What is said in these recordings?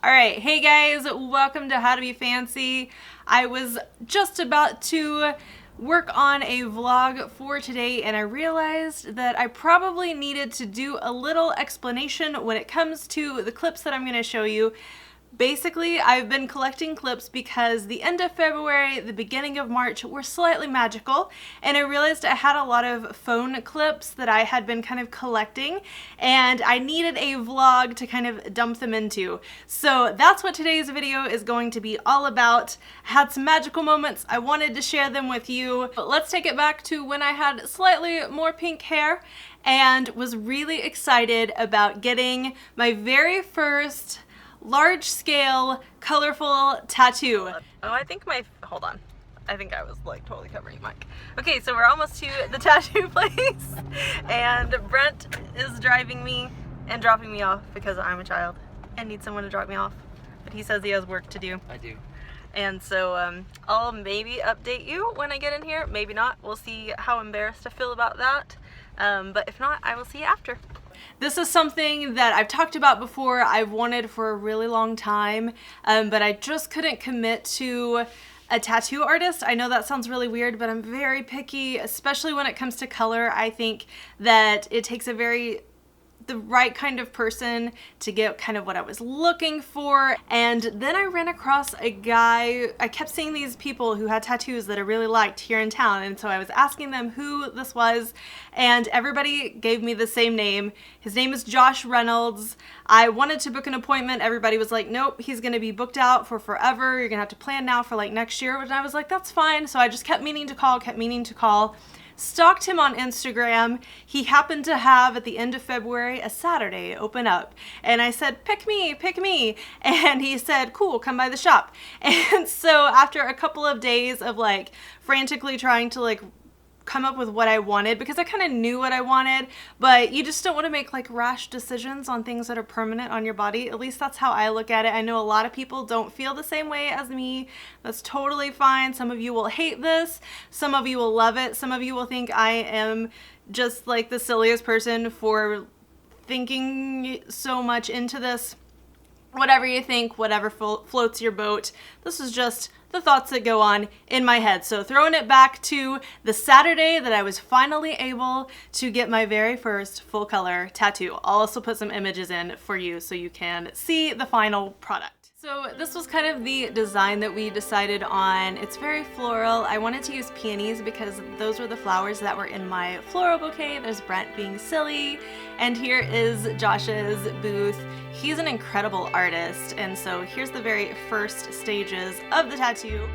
Alright, hey guys, welcome to How to Be Fancy. I was just about to work on a vlog for today and I realized that I probably needed to do a little explanation when it comes to the clips that I'm going to show you. Basically, I've been collecting clips because the end of February, the beginning of March were slightly magical, and I realized I had a lot of phone clips that I had been kind of collecting, and I needed a vlog to kind of dump them into. So that's what today's video is going to be all about. I had some magical moments, I wanted to share them with you, but let's take it back to when I had slightly more pink hair and was really excited about getting my very first large-scale, colorful tattoo. Oh, I think hold on. I think I was like totally covering your mic. Okay, so we're almost to the tattoo place and Brent is driving me and dropping me off because I'm a child and need someone to drop me off. But he says he has work to do. I do. And so I'll maybe update you when I get in here, maybe not. We'll see how embarrassed I feel about that. But if not, I will see you after. This is something that I've talked about before, I've wanted for a really long time, but I just couldn't commit to a tattoo artist. I know that sounds really weird, but I'm very picky, especially when it comes to color. I think that it takes the right kind of person to get kind of what I was looking for. And then I ran across a guy, I kept seeing these people who had tattoos that I really liked here in town, and so I was asking them who this was, and everybody gave me the same name. His name is Josh Reynolds. I wanted to book an appointment. Everybody was like, nope, he's gonna be booked out for forever. You're gonna have to plan now for like next year. And I was like, that's fine. So I just kept meaning to call. Stalked him on Instagram. He happened to have, at the end of February, a Saturday open up. And I said, pick me. And he said, cool, come by the shop. And so after a couple of days of like frantically trying to like come up with what I wanted, because I kind of knew what I wanted, but you just don't want to make like rash decisions on things that are permanent on your body. At least that's how I look at it. I know a lot of people don't feel the same way as me. That's totally fine. Some of you will hate this. Some of you will love it. Some of you will think I am just like the silliest person for thinking so much into this. Whatever you think, whatever floats your boat. This is just the thoughts that go on in my head. So throwing it back to the Saturday that I was finally able to get my very first full color tattoo. I'll also put some images in for you so you can see the final product. So this was kind of the design that we decided on. It's very floral. I wanted to use peonies because those were the flowers that were in my floral bouquet. There's Brent being silly, and here is Josh's booth. He's an incredible artist, and so here's the very first stages of the tattoo.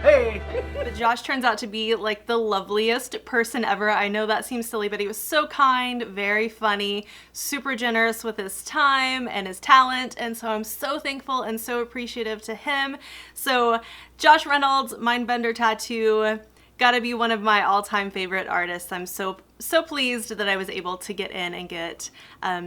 Hey! But Josh turns out to be like the loveliest person ever. I know that seems silly, but he was so kind, very funny, super generous with his time and his talent, and so I'm so thankful and so appreciative to him. So Josh Reynolds, Mindbender Tattoo, gotta be one of my all-time favorite artists. I'm so pleased that I was able to get in and get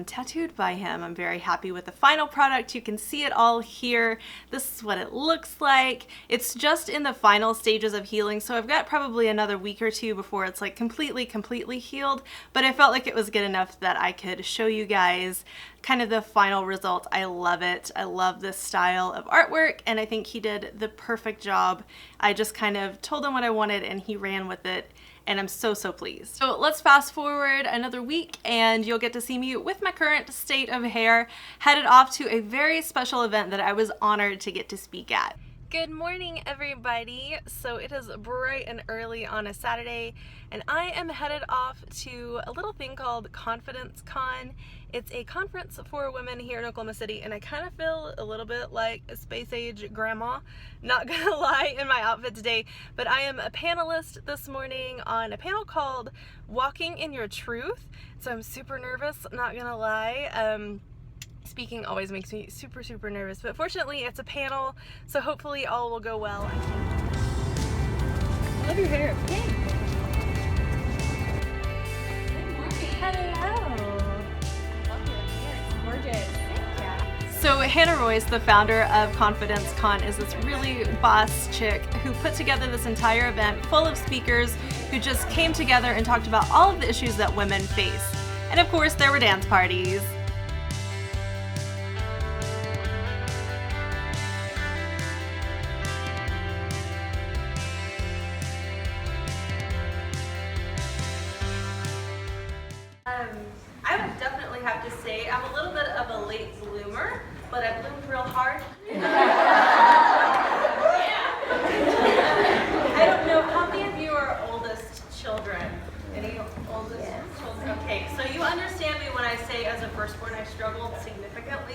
tattooed by him. I'm very happy with the final product. You can see it all here. This is what it looks like. It's just in the final stages of healing, so I've got probably another week or two before it's like completely healed, but I felt like it was good enough that I could show you guys kind of the final result. I love it. I love this style of artwork, and I think he did the perfect job. I just kind of told him what I wanted and he ran with it, and I'm so pleased. So let's fast forward another week and you'll get to see me with my current state of hair, headed off to a very special event that I was honored to get to speak at. Good morning, everybody. So it is bright and early on a Saturday, and I am headed off to a little thing called Confidence Con. It's a conference for women here in Oklahoma City, and I kind of feel a little bit like a space-age grandma, not gonna lie, in my outfit today, but I am a panelist this morning on a panel called Walking in Your Truth, so I'm super nervous, not gonna lie. Speaking always makes me super nervous, but fortunately it's a panel, so hopefully all will go well. I love your hair. Thanks. Good morning. Hello. Love your hair. It's gorgeous. Thank you. So Hannah Royce, the founder of Confidence Con, is this really boss chick who put together this entire event full of speakers who just came together and talked about all of the issues that women face. And of course there were dance parties.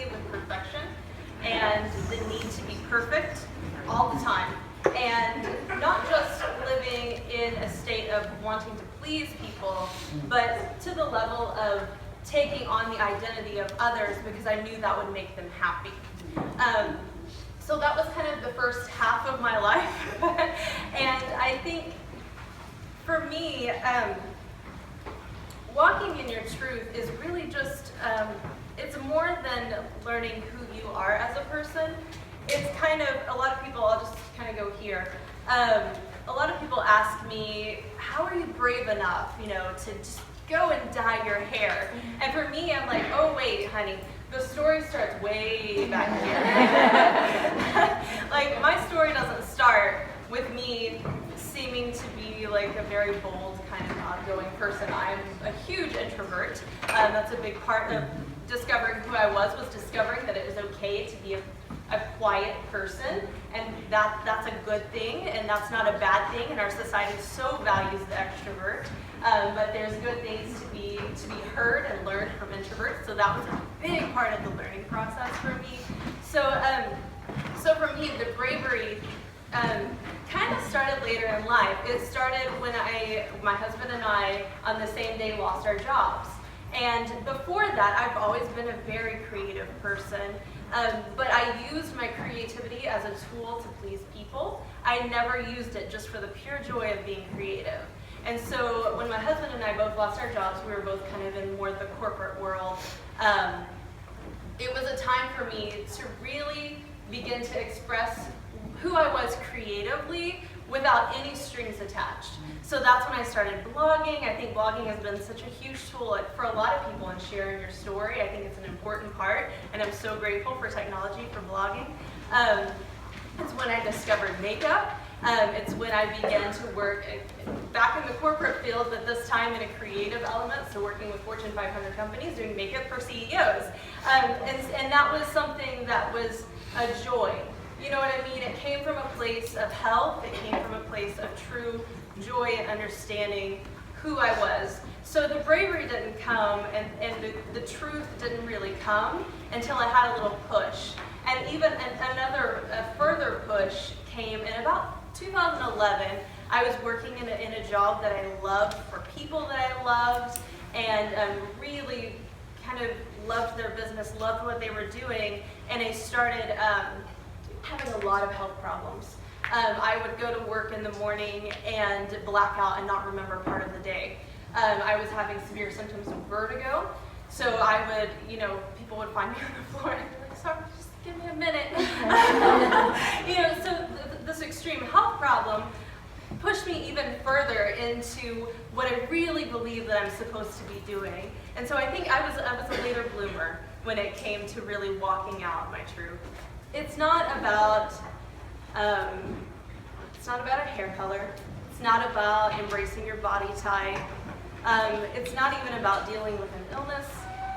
obsessively with perfection and the need to be perfect all the time. And not just living in a state of wanting to please people, but to the level of taking on the identity of others because I knew that would make them happy. So that was kind of the first half of my life. And I think for me, walking in your truth is really just, it's more than learning who you are as a person. It's kind of, a lot of people, I'll just kind of go here. A lot of people ask me, how are you brave enough, to just go and dye your hair? And for me, I'm like, oh wait, honey, the story starts way back here. Like, my story doesn't start with me seeming to be like a very bold, kind of outgoing person. I'm a huge introvert. That's a big part of discovering who I was discovering that it was okay to be a quiet person, and that's a good thing, and that's not a bad thing, and our society so values the extrovert. But there's good things to be heard and learned from introverts, so that was a big part of the learning process for me. So for me, the bravery kind of started later in life. It started when my husband and I, on the same day, lost our jobs. And before that, I've always been a very creative person. But I used my creativity as a tool to please people. I never used it just for the pure joy of being creative. And so when my husband and I both lost our jobs, we were both kind of in more the corporate world. It was a time for me to really begin to express who I was creatively without any strings attached. So that's when I started blogging. I think blogging has been such a huge tool for a lot of people in sharing your story. I think it's an important part, and I'm so grateful for technology for blogging. It's when I discovered makeup. It's when I began to work back in the corporate field, but this time in a creative element, so working with Fortune 500 companies, doing makeup for CEOs. And that was something that was a joy. You know what I mean? It came from a place of health. It came from a place of true joy and understanding who I was. So the bravery didn't come, and the truth didn't really come until I had a little push. And even a further push came in about 2011. I was working in a job that I loved for people that I loved, and really kind of loved their business, loved what they were doing, and I started having a lot of health problems. I would go to work in the morning and black out and not remember part of the day. I was having severe symptoms of vertigo, so I would, people would find me on the floor and be like, sorry, just give me a minute. So this extreme health problem pushed me even further into what I really believe that I'm supposed to be doing. And so I think I was a later bloomer when it came to really walking out my truth. It's not about a hair color. It's not about embracing your body type. It's not even about dealing with an illness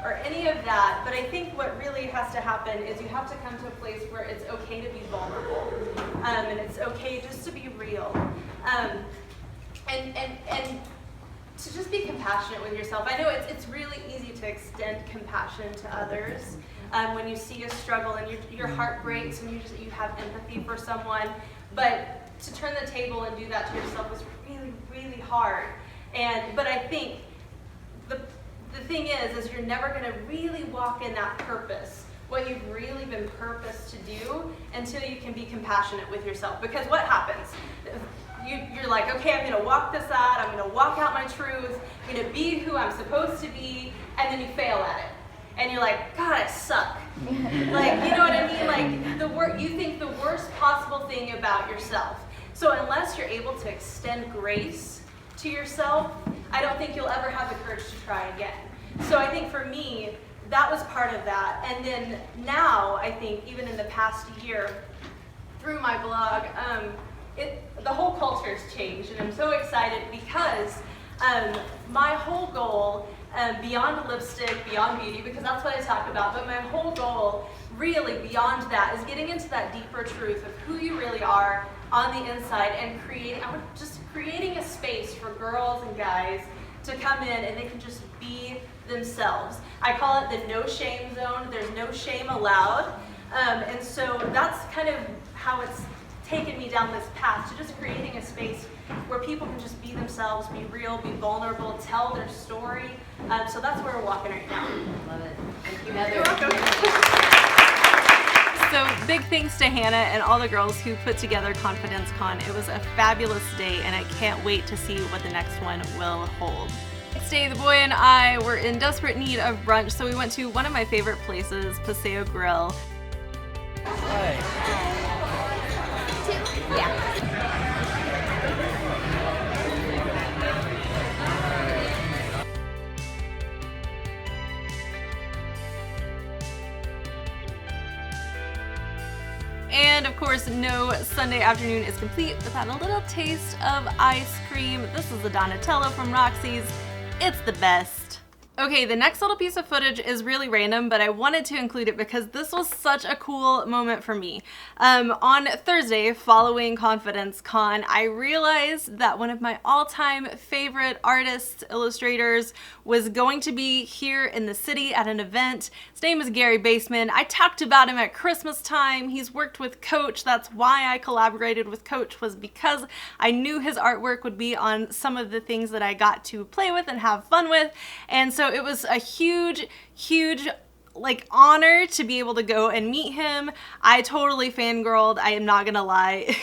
or any of that. But I think what really has to happen is you have to come to a place where it's okay to be vulnerable, and it's okay just to be real, and to just be compassionate with yourself. I know it's really easy to extend compassion to others. When you see a struggle and your heart breaks and you have empathy for someone, but to turn the table and do that to yourself is really, really hard. But I think the thing is you're never going to really walk in that purpose, what you've really been purposed to do, until you can be compassionate with yourself. Because what happens? You're like, okay, I'm going to walk this out, I'm going to walk out my truth, I'm going to be who I'm supposed to be, and then you fail at it. And you're like, God, I suck. Like, you know what I mean? Like, you think the worst possible thing about yourself. So unless you're able to extend grace to yourself, I don't think you'll ever have the courage to try again. So I think for me, that was part of that. And then now, I think, even in the past year, through my blog, the whole culture has changed. And I'm so excited because my whole goal, beyond lipstick, beyond beauty, because that's what I talk about, but my whole goal, really beyond that, is getting into that deeper truth of who you really are on the inside, and creating a space for girls and guys to come in and they can just be themselves. I call it the no shame zone. There's no shame allowed. And so that's kind of how it's taken me down this path, to just creating a space where people can just be themselves, be real, be vulnerable, tell their story. So that's where we're walking right now. Love it. Thank you, Heather. You're welcome. So big thanks to Hannah and all the girls who put together Confidence Con. It was a fabulous day, and I can't wait to see what the next one will hold. Next day, the boy and I were in desperate need of brunch, so we went to one of my favorite places, Paseo Grill. Yeah. And of course, no Sunday afternoon is complete without a little taste of ice cream. This is a Donatello from Roxy's. It's the best. Okay, the next little piece of footage is really random, but I wanted to include it because this was such a cool moment for me. On Thursday, following Confidence Con, I realized that one of my all-time favorite artists, illustrators, was going to be here in the city at an event. His name is Gary Baseman. I talked about him at Christmas time. He's worked with Coach. That's why I collaborated with Coach, was because I knew his artwork would be on some of the things that I got to play with and have fun with. And so it was a huge like honor to be able to go and meet him. I totally fangirled, I am not gonna lie.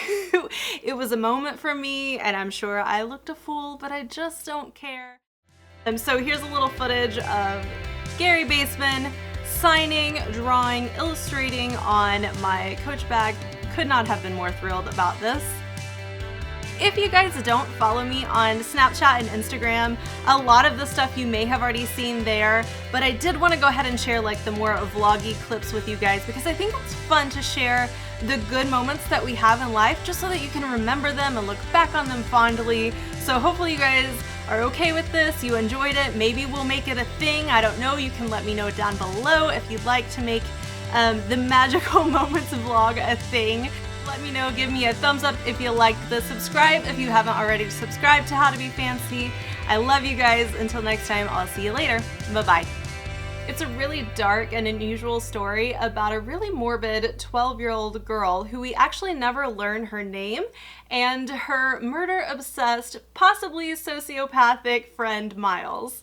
It was a moment for me, and I'm sure I looked a fool, but I just don't care. So here's a little footage of Gary Baseman signing, drawing, illustrating on my Coach bag. Could not have been more thrilled about this. If you guys don't follow me on Snapchat and Instagram, a lot of the stuff you may have already seen there, but I did want to go ahead and share like the more vloggy clips with you guys, because I think it's fun to share the good moments that we have in life, just so that you can remember them and look back on them fondly. So hopefully you guys are okay with this, you enjoyed it, maybe we'll make it a thing, I don't know. You can let me know down below if you'd like to make the magical moments vlog a thing. Let me know, give me a thumbs up if you liked the subscribe if you haven't already subscribed to How to Be Fancy. I love you guys. Until next time, I'll see you later. Bye-bye. It's a really dark and unusual story about a really morbid 12-year-old girl who we actually never learn her name, and her murder-obsessed, possibly sociopathic friend Miles.